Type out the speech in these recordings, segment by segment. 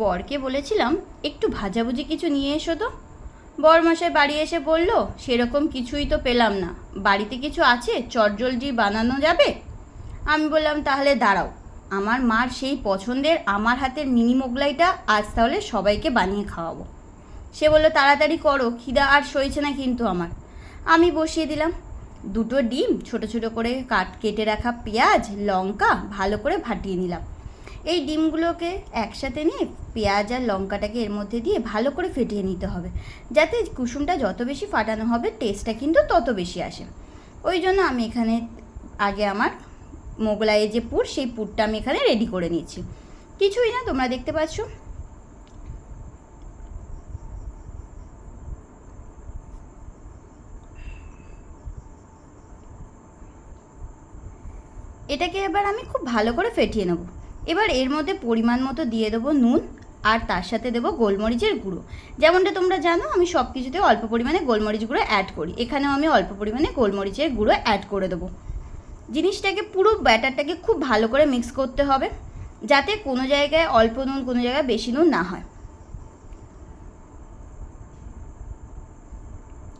বরকে বলেছিলাম একটু ভাজাভুজি কিছু নিয়ে এসো তো। বরমশাই বাড়ি এসে বলল সেরকম কিছুই তো পেলাম না, বাড়িতে কিছু আছে চটজলদি বানানো যাবে? আমি বললাম তাহলে দাঁড়াও, আমার মার সেই পছন্দের আমার হাতের মিনি মোগলাইটা আজ তাহলে সবাইকে বানিয়ে খাওয়াবো। সে বলল তাড়াতাড়ি করো, খিদা আর সইছে না কিন্তু আমার। আমি বসিয়ে দিলাম। দুটো ডিম, ছোট ছোট করে কেটে রাখা পেঁয়াজ, লঙ্কা ভালো করে ফাটিয়ে নিলাম। এই ডিমগুলোকে একসাথে নিয়ে পেঁয়াজ আর লঙ্কাটাকে এর মধ্যে দিয়ে ভালো করে ফেটিয়ে নিতে হবে, যাতে কুসুমটা যত বেশি ফাটানো হবে টেস্টটা কিন্তু তত বেশি আসে। ওই জন্য আমি এখানে আগে আমার মোগলাইয়ের যে পুর, সেই পুরটা আমি এখানে রেডি করে নিয়েছি। কিছুই না, তোমরা দেখতে পাচ্ছ। এটাকে এবার আমি খুব ভালো করে ফেটিয়ে নেব। এবার এর মধ্যে পরিমাণ মতো দিয়ে দেবো নুন, আর তার সাথে দেবো গোলমরিচের গুঁড়ো। যেমনটা তোমরা জানো আমি সব কিছুতে অল্প পরিমাণে গোলমরিচ গুঁড়ো অ্যাড করি, এখানেও আমি অল্প পরিমাণে গোলমরিচের গুঁড়ো অ্যাড করে দেবো। জিনিসটাকে পুরো ব্যাটারটাকে খুব ভালো করে মিক্স করতে হবে, যাতে কোনো জায়গায় অল্প নুন কোনো জায়গায় বেশি নুন না হয়।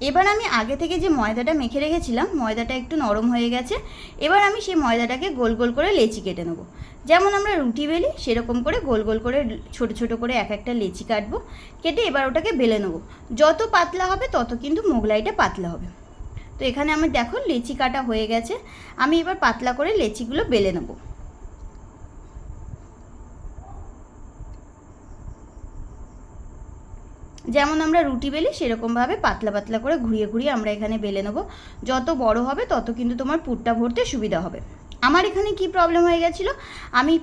এবার আমি আগে থেকে যে ময়দাটা মেখে রেখেছিলাম, ময়দাটা একটু নরম হয়ে গেছে। এবার আমি সেই ময়দাটাকে গোল গোল করে লেচি কেটে নেবো। যেমন আমরা রুটি বেলি সেরকম করে গোল গোল করে ছোট ছোট করে এক একটা লেচি কাটবো, কেটে এবার ওটাকে বেলে নেবো। যত পাতলা হবে তত কিন্তু মোগলাইটা পাতলা হবে। তো এখানে আমার দেখো লেচি কাটা হয়ে গেছে। আমি এবার পাতলা করে লেচিগুলো বেলে নেবো। যেমন আমরা রুটি বেলি সেরকমভাবে পাতলা পাতলা করে ঘুরিয়ে ঘুরিয়ে আমরা এখানে বেলে নেবো। যত বড় হবে তত কিন্তু তোমার পুরটা ভরতে সুবিধা হবে। আমার এখানে কি প্রবলেম হয়ে গেছিলো, আমি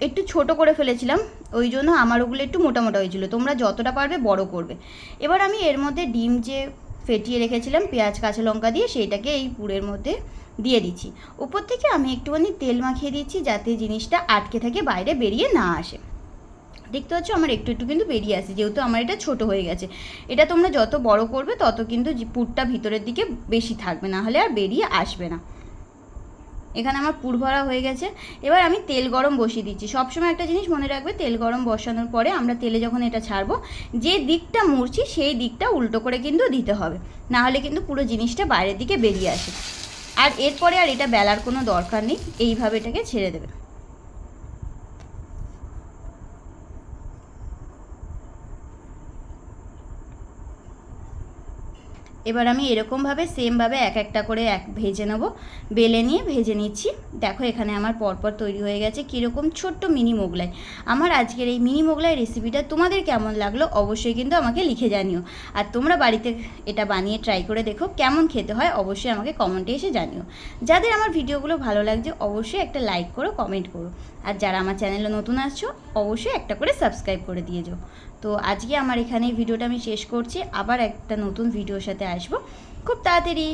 একটু ছোট করে ফেলেছিলাম, ওই জন্য আমার ওগুলো একটু মোটা মোটা হয়েছিল। তোমরা যতটা পারবে বড় করবে। এবার আমি এর মধ্যে ডিম যে ফেটিয়ে রেখেছিলাম পেঁয়াজ কাঁচা লঙ্কা দিয়ে, সেইটাকে এই পুরের মধ্যে দিয়ে দিচ্ছি। উপর থেকে আমি একটুখানি তেল মাখিয়ে দিচ্ছি, যাতে জিনিসটা আটকে থাকে, বাইরে বেরিয়ে না আসে। দেখতে পাচ্ছ আমার একটু একটু কিন্তু বেরিয়ে আসে, যেহেতু আমার এটা ছোট হয়ে গেছে। এটা তোমরা যত বড় করবে তত কিন্তু পুরটা ভিতরের দিকে বেশি থাকবে, না হলে আর বেরিয়ে আসবে না। এখানে আমার পুর ভরা হয়ে গেছে। এবার আমি তেল গরম বসিয়ে দিচ্ছি। সবসময় একটা জিনিস মনে রাখবে, তেল গরম বসানোর পরে আমরা তেলে যখন এটা ছাড়বো, যে দিকটা মুড়ছি সেই দিকটা উল্টো করে কিন্তু দিতে হবে, না হলে কিন্তু পুরো জিনিসটা বাইরের দিকে বেরিয়ে আসে। আর এরপরে আর এটা বেলার কোনো দরকার নেই, এইভাবে এটাকে ছেড়ে দেবে। এবার আমি এরকমভাবে সেমভাবে এক একটা করে ভেজে নেবো, বেলে নিয়ে ভেজে নিচ্ছি। দেখো এখানে আমার পরপর তৈরি হয়ে গেছে কীরকম ছোট্ট মিনি মোগলাই। আমার আজকের এই মিনি মোগলাই রেসিপিটা তোমাদের কেমন লাগলো অবশ্যই কিন্তু আমাকে লিখে জানিও। আর তোমরা বাড়িতে এটা বানিয়ে ট্রাই করে দেখো কেমন খেতে হয়, অবশ্যই আমাকে কমেন্টে এসে জানিও। যাদের আমার ভিডিওগুলো ভালো লাগছে অবশ্যই একটা লাইক করো, কমেন্ট করো। আর যারা আমার চ্যানেলে নতুন আসছো অবশ্যই একটা করে সাবস্ক্রাইব করে দিয়ে যাও। তো আজকে আমার এখানে ভিডিওটা আমি শেষ করছি, আবার একটা নতুন ভিডিওর সাথে আসবো খুব তাড়াতাড়ি।